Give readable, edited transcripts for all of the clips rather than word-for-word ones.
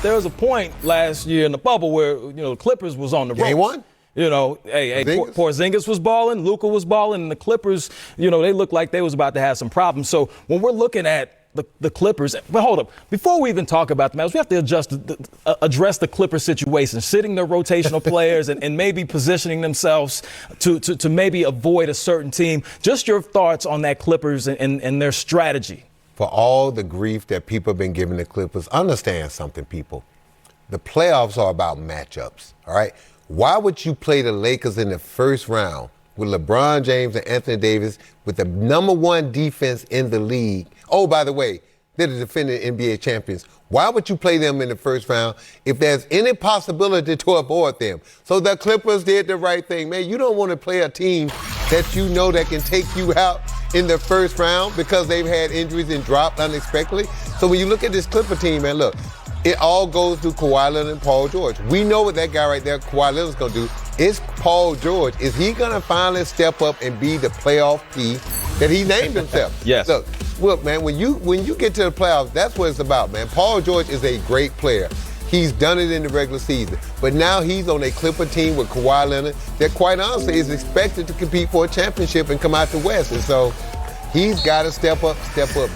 There was a point last year in the bubble where, the Clippers was on the ropes. Game one? Porzingis was balling, Luka was balling, and the Clippers, they looked like they was about to have some problems. So when we're looking at the Clippers, but hold up, before we even talk about the Mavericks, we have to address the Clippers situation, sitting their rotational players and maybe positioning themselves to maybe avoid a certain team. Just your thoughts on that Clippers and their strategy. For all the grief that people have been giving the Clippers, understand something, people. The playoffs are about matchups, all right? Why would you play the Lakers in the first round with LeBron James and Anthony Davis with the number one defense in the league? Oh, by the way, they're the defending NBA champions. Why would you play them in the first round if there's any possibility to avoid them? So the Clippers did the right thing. Man, you don't want to play a team that you know that can take you out in the first round because they've had injuries and dropped unexpectedly. So when you look at this Clipper team, man, look, it all goes through Kawhi Leonard and Paul George. We know what that guy right there, Kawhi Leonard's going to do. It's Paul George. Is he going to finally step up and be the playoff P that he named himself? Yes. Look, man, when you get to the playoffs, that's what it's about, man. Paul George is a great player. He's done it in the regular season. But now he's on a Clipper team with Kawhi Leonard that, quite honestly, is expected to compete for a championship and come out the West. And so he's got to step up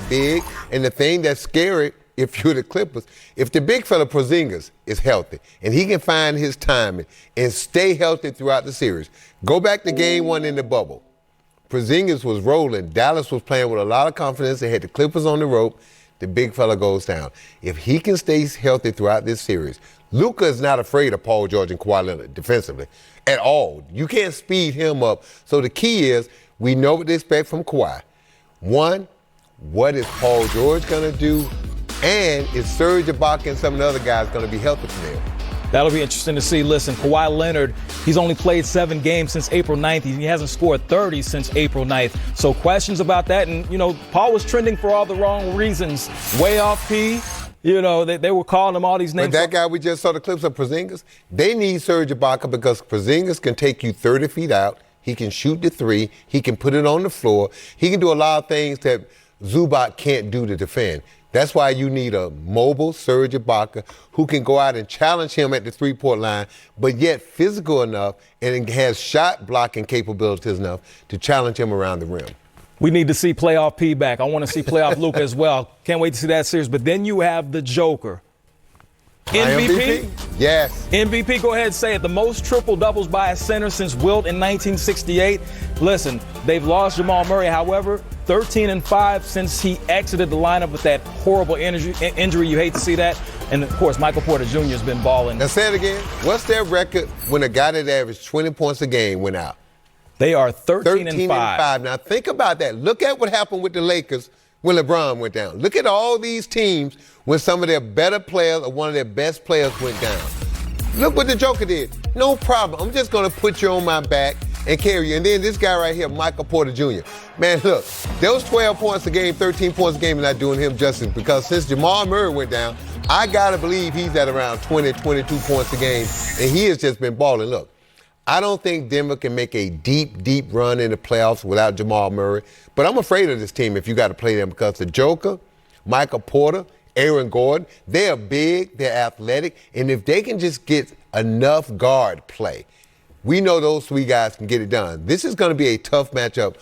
big. And the thing that's scary, if you're the Clippers, if the big fella Porzingis is healthy and he can find his timing and stay healthy throughout the series, go back to game one in the bubble. Porzingis was rolling. Dallas was playing with a lot of confidence. They had the Clippers on the rope. The big fella goes down. If he can stay healthy throughout this series, Luka is not afraid of Paul George and Kawhi Leonard defensively at all. You can't speed him up. So the key is we know what to expect from Kawhi. One, what is Paul George going to do? And is Serge Ibaka and some of the other guys going to be healthy from there? That'll be interesting to see. Listen, Kawhi Leonard, he's only played 7 games since April 9th. He hasn't scored 30 since April 9th. So questions about that. And, Paul was trending for all the wrong reasons. Way off P. They were calling him all these names. But that guy we just saw the clips of Porzingis, they need Serge Ibaka because Porzingis can take you 30 feet out. He can shoot the three. He can put it on the floor. He can do a lot of things that Zubac can't do to defend. That's why you need a mobile Serge Ibaka who can go out and challenge him at the three-point line, but yet physical enough and has shot blocking capabilities enough to challenge him around the rim. We need to see playoff P back. I want to see playoff Luka as well. Can't wait to see that series. But then you have the Joker. MVP? Yes. MVP, go ahead and say it. The most triple-doubles by a center since Wilt in 1968. Listen, they've lost Jamal Murray. However, 13-5 since he exited the lineup with that horrible injury. You hate to see that. And, of course, Michael Porter Jr. has been balling. Now, say it again. What's their record when a guy that averaged 20 points a game went out? They are 13-5. Now, think about that. Look at what happened with the Lakers when LeBron went down. Look at all these teams when some of their better players or one of their best players went down. Look what the Joker did. No problem. I'm just going to put you on my back and carry you. And then this guy right here, Michael Porter Jr. Man, look, those 12 points a game, 13 points a game are not doing him justice because since Jamal Murray went down, I got to believe he's at around 20, 22 points a game, and he has just been balling. Look, I don't think Denver can make a deep, deep run in the playoffs without Jamal Murray, but I'm afraid of this team if you got to play them because the Joker, Michael Porter, Aaron Gordon, they're big, they're athletic, and if they can just get enough guard play, we know those three guys can get it done. This is going to be a tough matchup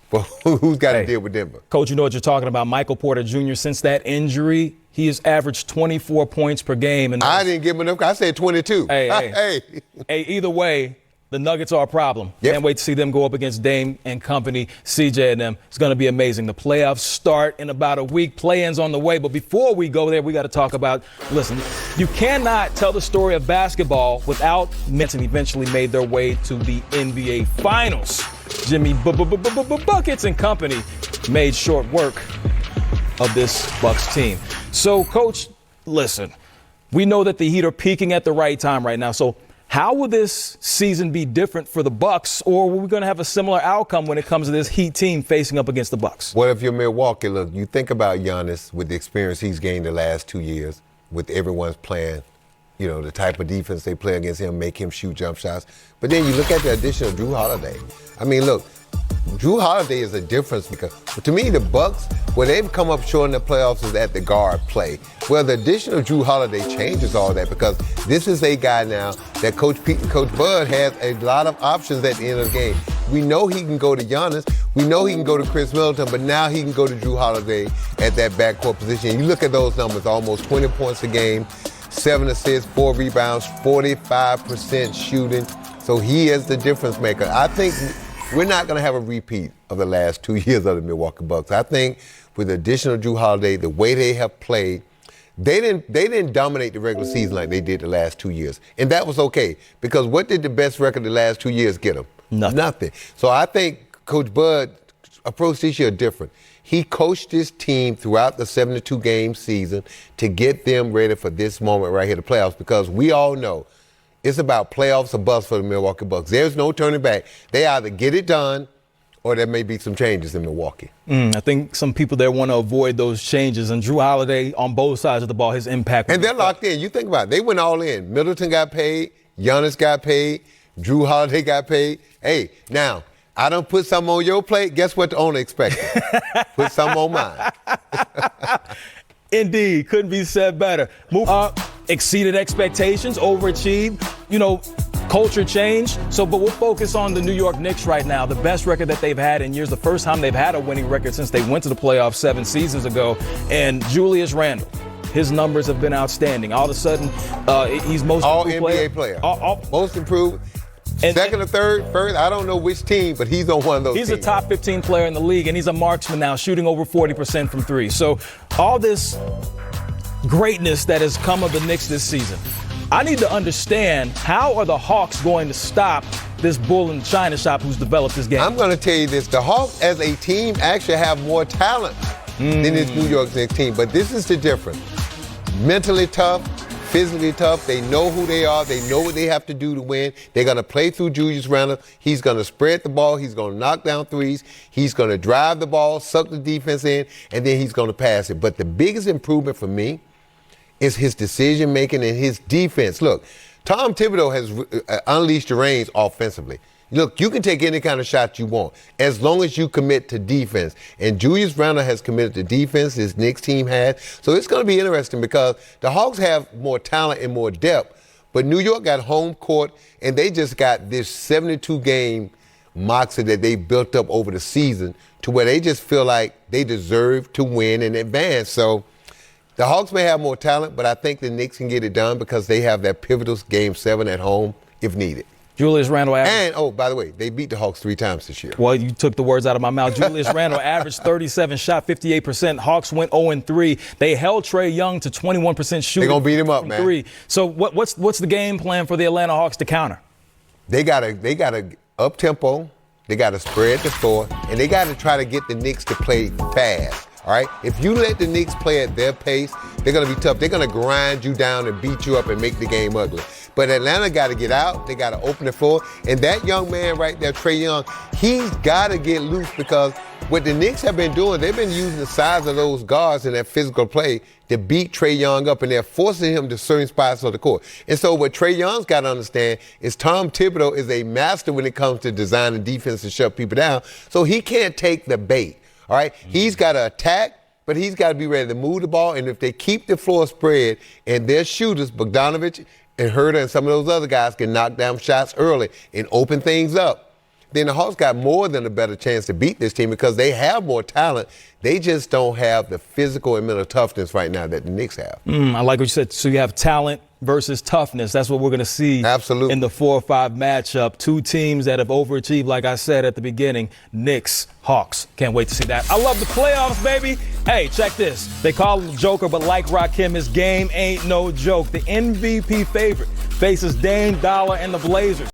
for who's got to deal with Denver. Coach, you know what you're talking about. Michael Porter Jr., since that injury, he has averaged 24 points per game. And I didn't give him enough. I said 22. Hey, either way, the Nuggets are a problem. Yep. Can't wait to see them go up against Dame and company, CJ and them. It's going to be amazing. The playoffs start in about a week. Play-ins on the way. But before we go there, we got to talk about, listen, you cannot tell the story of basketball without mentioning eventually made their way to the NBA Finals. Jimmy Buckets and company made short work of this Bucks team. So, Coach, listen, we know that the Heat are peaking at the right time right now. So how will this season be different for the Bucks, or are we going to have a similar outcome when it comes to this Heat team facing up against the Bucks? Well, if you're Milwaukee, look, you think about Giannis with the experience he's gained the last 2 years, with everyone's playing, you know, the type of defense they play against him, make him shoot jump shots. But then you look at the addition of Drew Holiday. I mean, look, Drew Holiday is a difference because, to me, the Bucks, where they've come up short in the playoffs is at the guard play. Well, the addition of Drew Holiday changes all that because this is a guy now that Coach Pete and Coach Bud has a lot of options at the end of the game. We know he can go to Giannis. We know he can go to Chris Middleton, but now he can go to Drew Holiday at that backcourt position. You look at those numbers, almost 20 points a game, 7 assists, 4 rebounds, 45% shooting. So he is the difference maker. I think we're not going to have a repeat of the last 2 years of the Milwaukee Bucks. I think with the addition of Drew Holiday, the way they have played, they didn't dominate the regular season like they did the last 2 years. And that was okay, because what did the best record the last 2 years get them? Nothing. So I think Coach Bud approached this year different. He coached his team throughout the 72-game season to get them ready for this moment right here, the playoffs, because we all know it's about playoffs or bust for the Milwaukee Bucks. There's no turning back. They either get it done or there may be some changes in Milwaukee. I think some people there want to avoid those changes. And Drew Holiday, on both sides of the ball, his impact. And they're locked in. You think about it. They went all in. Middleton got paid. Giannis got paid. Drew Holiday got paid. Hey, now, I done put something on your plate. Guess what the owner expected? Put something on mine. Indeed. Couldn't be said better. Exceeded expectations, overachieved, culture change. But we'll focus on the New York Knicks right now, the best record that they've had in years, the first time they've had a winning record since they went to the playoffs 7 seasons ago. And Julius Randle, his numbers have been outstanding. All of a sudden, he's most all improved NBA player. Most improved. Second or third, first, I don't know which team, but he's on one of those teams. He's a top 15 player in the league, and he's a marksman now, shooting over 40% from three. So all this greatness that has come of the Knicks this season, I need to understand, how are the Hawks going to stop this bull in the china shop who's developed this game? I'm going to tell you this. The Hawks as a team actually have more talent than this New York Knicks team, but this is the difference. Mentally tough, physically tough. They know who they are. They know what they have to do to win. They're going to play through Julius Randle. He's going to spread the ball. He's going to knock down threes. He's going to drive the ball, suck the defense in, and then he's going to pass it. But the biggest improvement for me is his decision-making and his defense. Look, Tom Thibodeau has unleashed the reins offensively. Look, you can take any kind of shot you want as long as you commit to defense. And Julius Randle has committed to defense, his Knicks team has. So it's going to be interesting because the Hawks have more talent and more depth, but New York got home court, and they just got this 72-game moxie that they built up over the season to where they just feel like they deserve to win and advance. So the Hawks may have more talent, but I think the Knicks can get it done because they have that pivotal Game 7 at home if needed. Julius Randle averaged. And, by the way, they beat the Hawks 3 times this year. Well, you took the words out of my mouth. Julius Randle averaged 37, shot 58%. Hawks went 0-3. They held Trae Young to 21% shooting. They're going to beat him up, man. 3. So what's the game plan for the Atlanta Hawks to counter? They got to up-tempo. They got to spread the floor. And they got to try to get the Knicks to play fast. All right? If you let the Knicks play at their pace, they're going to be tough. They're going to grind you down and beat you up and make the game ugly. But Atlanta got to get out. They got to open the floor. And that young man right there, Trae Young, he's got to get loose because what the Knicks have been doing, they've been using the size of those guards in that physical play to beat Trae Young up, and they're forcing him to certain spots of the court. And so what Trae Young's got to understand is Tom Thibodeau is a master when it comes to designing defense to shut people down. So he can't take the bait. All right, He's got to attack, but he's got to be ready to move the ball. And if they keep the floor spread and their shooters, Bogdanovich and Herter and some of those other guys can knock down shots early and open things up, then the Hawks got more than a better chance to beat this team because they have more talent. They just don't have the physical and mental toughness right now that the Knicks have. I like what you said. So you have talent versus toughness. That's what we're going to see Absolutely. In the 4 or 5 matchup. 2 teams that have overachieved, like I said at the beginning, Knicks, Hawks. Can't wait to see that. I love the playoffs, baby. Hey, check this. They call him Joker, but like Rakim, his game ain't no joke. The MVP favorite faces Dame Dollar and the Blazers.